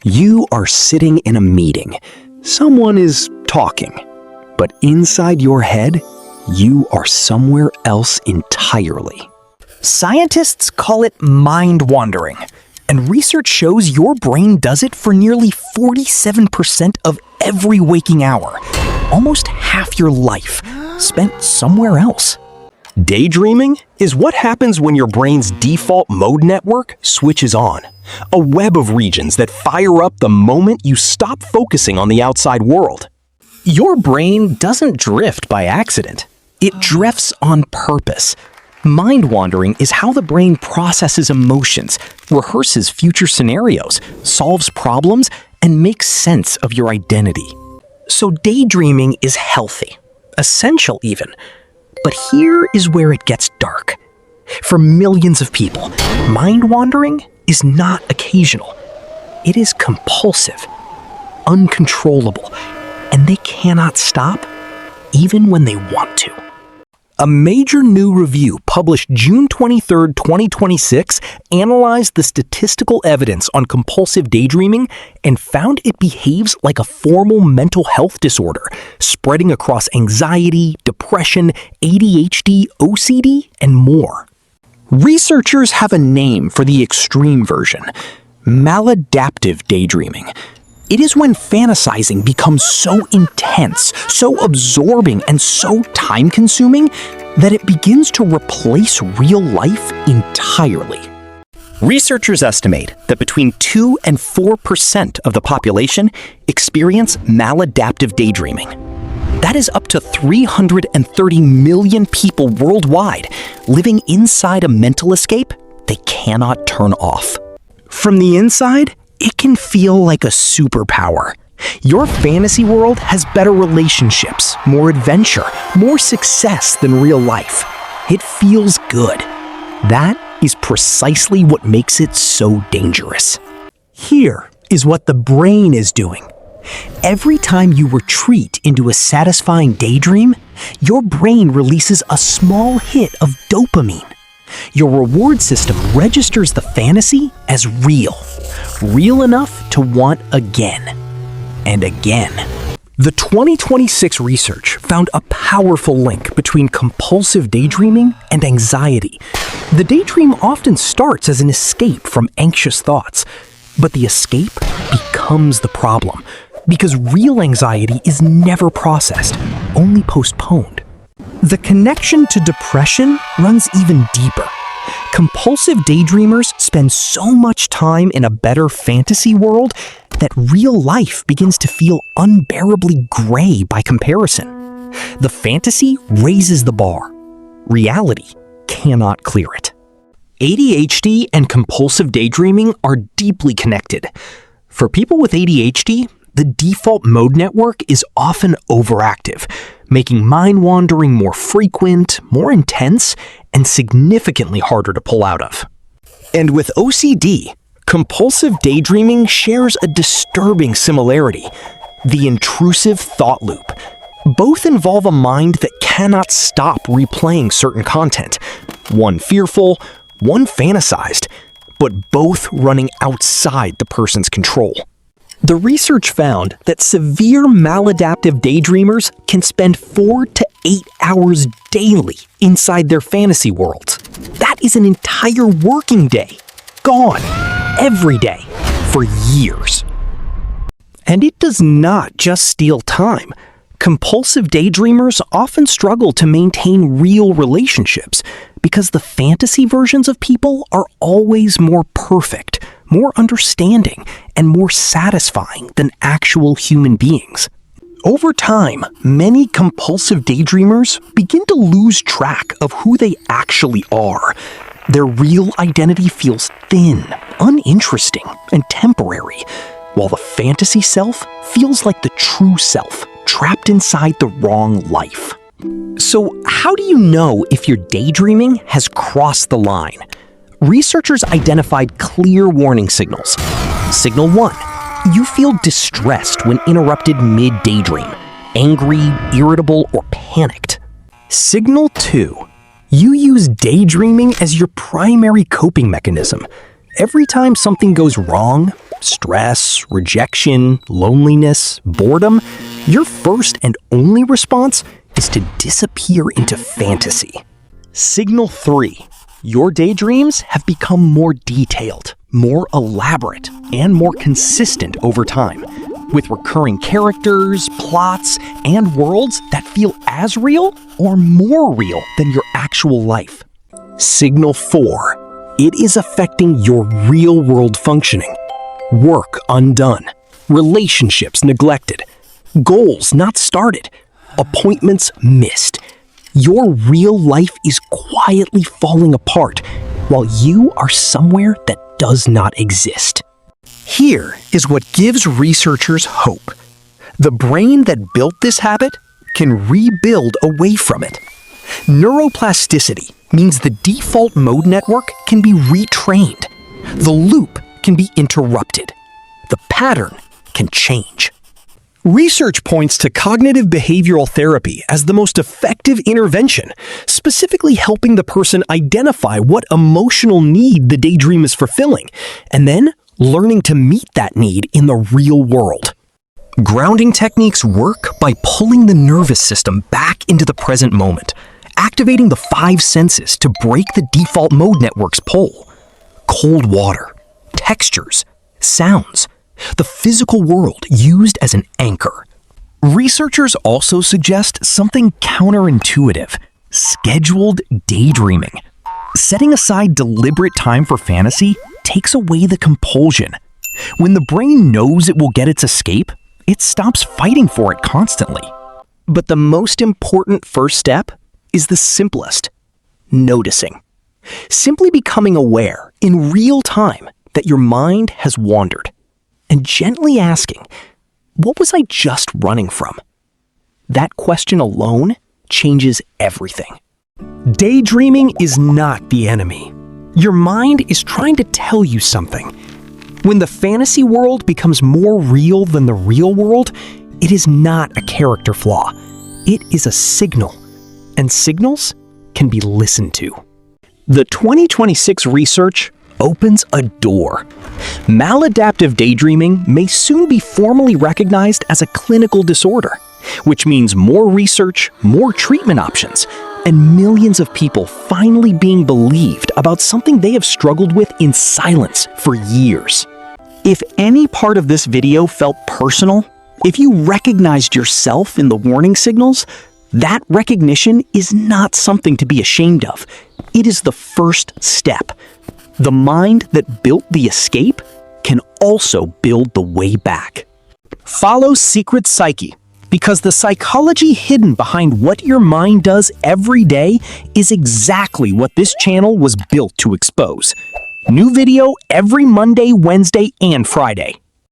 You are sitting in a meeting. Someone is talking. But inside your head, you are somewhere else entirely. Scientists call it mind wandering, and research shows your brain does it for nearly 47% of every waking hour. Almost half your life spent somewhere else. Daydreaming is what happens when your brain's default mode network switches on. A web of regions that fire up the moment you stop focusing on the outside world. Your brain doesn't drift by accident. It drifts on purpose. Mind wandering is how the brain processes emotions, rehearses future scenarios, solves problems, and makes sense of your identity. So daydreaming is healthy, essential even. But here is where it gets dark. For millions of people, mind wandering is not occasional. It is compulsive, uncontrollable, and they cannot stop even when they want to. A major new review published June 23, 2026, analyzed the statistical evidence on compulsive daydreaming and found it behaves like a formal mental health disorder, spreading across anxiety, depression, ADHD, OCD, and more. Researchers have a name for the extreme version: maladaptive daydreaming. It is when fantasizing becomes so intense, so absorbing, and so time-consuming that it begins to replace real life entirely. Researchers estimate that between 2 and 4% of the population experience maladaptive daydreaming. That is up to 330 million people worldwide living inside a mental escape they cannot turn off. From the inside, it can feel like a superpower. Your fantasy world has better relationships, more adventure, more success than real life. It feels good. That is precisely what makes it so dangerous. Here is what the brain is doing. Every time you retreat into a satisfying daydream, your brain releases a small hit of dopamine. Your reward system registers the fantasy as real enough to want again and again. The 2026 research found a powerful link between compulsive daydreaming and anxiety. The daydream often starts as an escape from anxious thoughts, but the escape becomes the problem because real anxiety is never processed, only postponed. The connection to depression runs even deeper. Compulsive daydreamers spend so much time in a better fantasy world that real life begins to feel unbearably gray by comparison. The fantasy raises the bar. Reality cannot clear it. ADHD and compulsive daydreaming are deeply connected. For people with ADHD, the default mode network is often overactive, making mind wandering more frequent, more intense, and significantly harder to pull out of. And with OCD, compulsive daydreaming shares a disturbing similarity: the intrusive thought loop. Both involve a mind that cannot stop replaying certain content, one fearful, one fantasized, but both running outside the person's control. The research found that severe maladaptive daydreamers can spend 4 to 8 hours daily inside their fantasy worlds. That is an entire working day, gone, every day, for years. And it does not just steal time. Compulsive daydreamers often struggle to maintain real relationships because the fantasy versions of people are always more perfect, more understanding, and more satisfying than actual human beings. Over time, many compulsive daydreamers begin to lose track of who they actually are. Their real identity feels thin, uninteresting, and temporary, while the fantasy self feels like the true self, trapped inside the wrong life. So, how do you know if your daydreaming has crossed the line? Researchers identified clear warning signals. Signal 1. You feel distressed when interrupted mid-daydream, angry, irritable, or panicked. Signal 2. You use daydreaming as your primary coping mechanism. Every time something goes wrong, stress, rejection, loneliness, boredom, your first and only response is to disappear into fantasy. Signal 3. Your daydreams have become more detailed, more elaborate, and more consistent over time, with recurring characters, plots, and worlds that feel as real or more real than your actual life. Signal 4. It is affecting your real-world functioning. Work undone, relationships neglected, goals not started, appointments missed. Your real life is quietly falling apart while you are somewhere that does not exist. Here is what gives researchers hope. The brain that built this habit can rebuild away from it. Neuroplasticity means the default mode network can be retrained. The loop can be interrupted. The pattern can change. Research points to cognitive behavioral therapy as the most effective intervention, specifically helping the person identify what emotional need the daydream is fulfilling, and then learning to meet that need in the real world. Grounding techniques work by pulling the nervous system back into the present moment, activating the 5 senses to break the default mode network's pull. Cold water, textures, sounds, the physical world used as an anchor. Researchers also suggest something counterintuitive: scheduled daydreaming. Setting aside deliberate time for fantasy takes away the compulsion. When the brain knows it will get its escape, it stops fighting for it constantly. But the most important first step is the simplest: noticing. Simply becoming aware in real time that your mind has wandered, and gently asking, what was I just running from? That question alone changes everything. Daydreaming is not the enemy. Your mind is trying to tell you something. When the fantasy world becomes more real than the real world, it is not a character flaw. It is a signal, and signals can be listened to. The 2026 research opens a door. Maladaptive daydreaming may soon be formally recognized as a clinical disorder, which means more research, more treatment options, and millions of people finally being believed about something they have struggled with in silence for years. If any part of this video felt personal, if you recognized yourself in the warning signals, that recognition is not something to be ashamed of. It is the first step. The mind that built the escape can also build the way back. Follow Secret Psyche, because the psychology hidden behind what your mind does every day is exactly what this channel was built to expose. New video every Monday, Wednesday, and Friday.